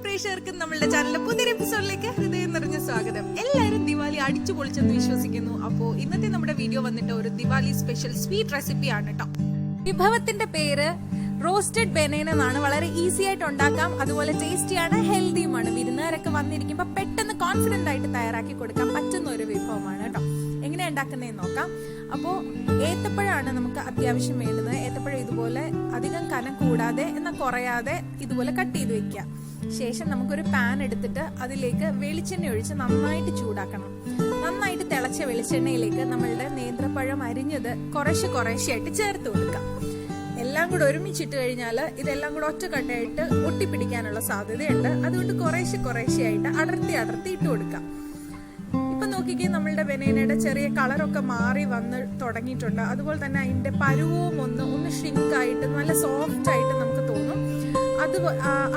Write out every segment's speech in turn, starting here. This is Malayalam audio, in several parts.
പ്രേക്ഷകർക്കും നമ്മളുടെ ചാനലിലെ പുതിയൊരു എപ്പിസോഡിലേക്ക് ഹൃദയം നിറഞ്ഞ സ്വാഗതം. എല്ലാവരും ദിവാലി അടിച്ചു പൊളിച്ചെന്ന് വിശ്വസിക്കുന്നു. അപ്പോൾ ഇന്നത്തെ നമ്മുടെ വീഡിയോ വന്നിട്ട് ഒരു ദിവാലി സ്പെഷ്യൽ സ്വീറ്റ് റെസിപ്പി ആണ് കേട്ടോ. വിഭവത്തിന്റെ പേര് റോസ്റ്റഡ് ബനാന എന്നാണ്. വളരെ ഈസി ആയിട്ട് ഉണ്ടാക്കാം, അതുപോലെ ടേസ്റ്റിയാണ്, ഹെൽത്തിയുമാണ്. വിരുന്നുകാരൊക്കെ വന്നിരിക്കുമ്പോൾ പെട്ടെന്ന് കോൺഫിഡന്റ് ആയിട്ട് തയ്യാറാക്കി കൊടുക്കാൻ പറ്റുന്ന ഒരു വിഭവമാണ് കേട്ടോ. എങ്ങനെ ഉണ്ടാക്കുന്നതെന്ന് നോക്കാം. അപ്പോൾ ഏത്തപ്പഴമാണ് നമുക്ക് അത്യാവശ്യം വേണ്ടുന്നത്. ഏത്തപ്പഴം ഇതുപോലെ അധികം കനം കൂടാതെ എന്നാൽ കുറയാതെ ഇതുപോലെ കട്ട് ചെയ്ത് വെക്കുക. ശേഷം നമുക്കൊരു പാൻ എടുത്തിട്ട് അതിലേക്ക് വെളിച്ചെണ്ണ ഒഴിച്ച് നന്നായിട്ട് ചൂടാക്കണം. നന്നായിട്ട് തിളച്ച വെളിച്ചെണ്ണയിലേക്ക് നമ്മളുടെ നേന്ത്രപ്പഴം അരിഞ്ഞത് കുറേശ്ശെയായിട്ട് ചേർത്ത് കൊടുക്കാം. എല്ലാം കൂടെ ഒരുമിച്ചിട്ട് കഴിഞ്ഞാൽ ഇതെല്ലാം കൂടെ ഒറ്റക്കെട്ടായിട്ട് ഒട്ടിപ്പിടിക്കാനുള്ള സാധ്യതയുണ്ട്. അതുകൊണ്ട് കുറേശ്ശെയായിട്ട് അടർത്തി ഇട്ട് കൊടുക്കാം. ഇപ്പൊ നോക്കിക്കേ, നമ്മളുടെ ബനാനയുടെ ചെറിയ കളറൊക്കെ മാറി വന്ന് തുടങ്ങിയിട്ടുണ്ട്. അതുപോലെ തന്നെ അതിന്റെ പരുവവും ഒന്ന് ഷ്രിങ്ക് ആയിട്ട് നല്ല സോഫ്റ്റ് ആയിട്ട് നമുക്ക് തോന്നും. അത്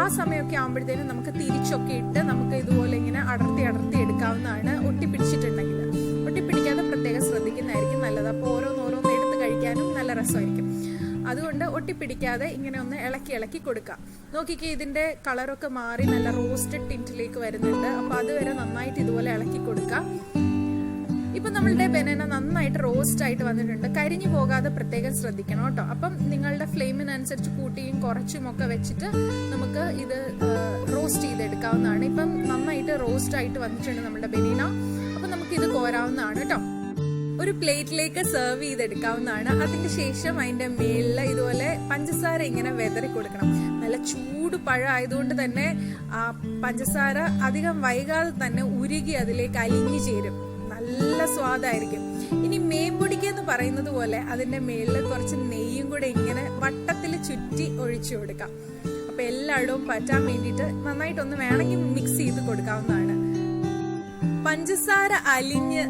ആ സമയമൊക്കെ ആകുമ്പോഴത്തേനും നമുക്ക് തിരിച്ചൊക്കെ ഇട്ട് നമുക്ക് ഇതുപോലെ ഇങ്ങനെ അടർത്തി എടുക്കാവുന്നതാണ്. ഒട്ടിപ്പിടിച്ചിട്ടുണ്ടെങ്കിൽ ഒട്ടിപ്പിടിക്കാതെ പ്രത്യേകം ശ്രദ്ധിക്കുന്നതായിരിക്കും നല്ലത്. അപ്പോൾ ഓരോന്നോരോന്ന് എടുത്ത് കഴിക്കാനും നല്ല രസമായിരിക്കും. അതുകൊണ്ട് ഒട്ടിപ്പിടിക്കാതെ ഇങ്ങനെ ഒന്ന് ഇളക്കി കൊടുക്കാം. നോക്കിക്കേ, ഇതിന്റെ കളറൊക്കെ മാറി നല്ല റോസ്റ്റഡ് ടിന്റിലേക്ക് വരുന്നുണ്ട്. അപ്പൊ അതുവരെ നന്നായിട്ട് ഇതുപോലെ ഇളക്കി കൊടുക്കാം. ഇപ്പൊ നമ്മളുടെ ബനാന നന്നായിട്ട് റോസ്റ്റ് ആയിട്ട് വന്നിട്ടുണ്ട്. കരിഞ്ഞു പോകാതെ പ്രത്യേകം ശ്രദ്ധിക്കണം കേട്ടോ. അപ്പം നിങ്ങളുടെ ഫ്ലെയിമിനനുസരിച്ച് കൂട്ടിയും കുറച്ചും ഒക്കെ വെച്ചിട്ട് നമുക്ക് ഇത് റോസ്റ്റ് ചെയ്തെടുക്കാവുന്നതാണ്. ഇപ്പം നന്നായിട്ട് റോസ്റ്റ് ആയിട്ട് വന്നിട്ടുണ്ട് നമ്മുടെ ബനാന. അപ്പൊ നമുക്ക് ഇത് കോരാവുന്നതാണ് കേട്ടോ. ഒരു പ്ലേറ്റിലേക്ക് സെർവ് ചെയ്തെടുക്കാവുന്നതാണ്. അതിന് ശേഷം അതിന്റെ മേളിൽ ഇതുപോലെ പഞ്ചസാര ഇങ്ങനെ വെതറി കൊടുക്കണം. നല്ല ചൂട് പഴം ആയതുകൊണ്ട് തന്നെ ആ പഞ്ചസാര അധികം വൈകാതെ തന്നെ ഉരുകി അതിലേക്ക് അലിഞ്ഞു ചേരും. നല്ല സ്വാദായിരിക്കും. ഇനി മേമ്പൊടിക്ക എന്ന് പറയുന്നത് പോലെ അതിന്റെ മേളിൽ കുറച്ച് നെയ്യും കൂടെ ഇങ്ങനെ വട്ടത്തിൽ ചുറ്റി ഒഴിച്ചു കൊടുക്കാം. അപ്പൊ എല്ലായിടവും പറ്റാൻ വേണ്ടിയിട്ട് നന്നായിട്ടൊന്ന് വേണമെങ്കിൽ മിക്സ് ചെയ്ത് കൊടുക്കാവുന്നതാണ്. പഞ്ചസാര അലിഞ്ഞ്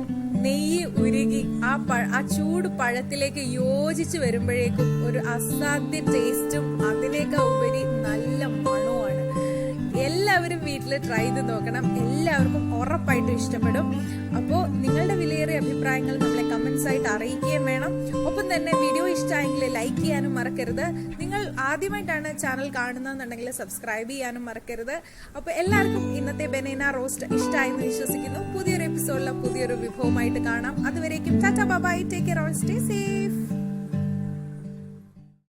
നെയ്യ് ഉരുകി ആ ചൂട് പഴത്തിലേക്ക് യോജിച്ച് വരുമ്പോഴേക്കും ഒരു അസാധ്യ ടേസ്റ്റും അതിനേക്കാൾ ഉപരി നല്ല മണവുമാണ്. എല്ലാവരും വീട്ടിൽ ട്രൈ ചെയ്ത് നോക്കണം. എല്ലാവർക്കും ഉറപ്പായിട്ടും ഇഷ്ടപ്പെടും. അപ്പോൾ നിങ്ങളുടെ വിലയേറിയ അഭിപ്രായങ്ങൾ നമ്മളെ കമന്റ്സ് ആയിട്ട് അറിയിക്കുകയും വേണം. ഒപ്പം തന്നെ വീഡിയോ ഇഷ്ടമായെങ്കിൽ ലൈക്ക് ചെയ്യാനും മറക്കരുത്. നിങ്ങൾ ആദ്യമായിട്ടാണ് ചാനൽ കാണുന്നതെന്നുണ്ടെങ്കിൽ സബ്സ്ക്രൈബ് ചെയ്യാനും മറക്കരുത്. അപ്പോൾ എല്ലാവർക്കും ഇന്നത്തെ ബനാന റോസ്റ്റ് ഇഷ്ടമായെന്ന് വിശ്വസിക്കുന്നു. പുതിയൊരു എപ്പിസോഡിലെ പുതിയൊരു വിഭവമായിട്ട് കാണാം. അതുവരേക്കും tata bye bye, take care, all stay safe.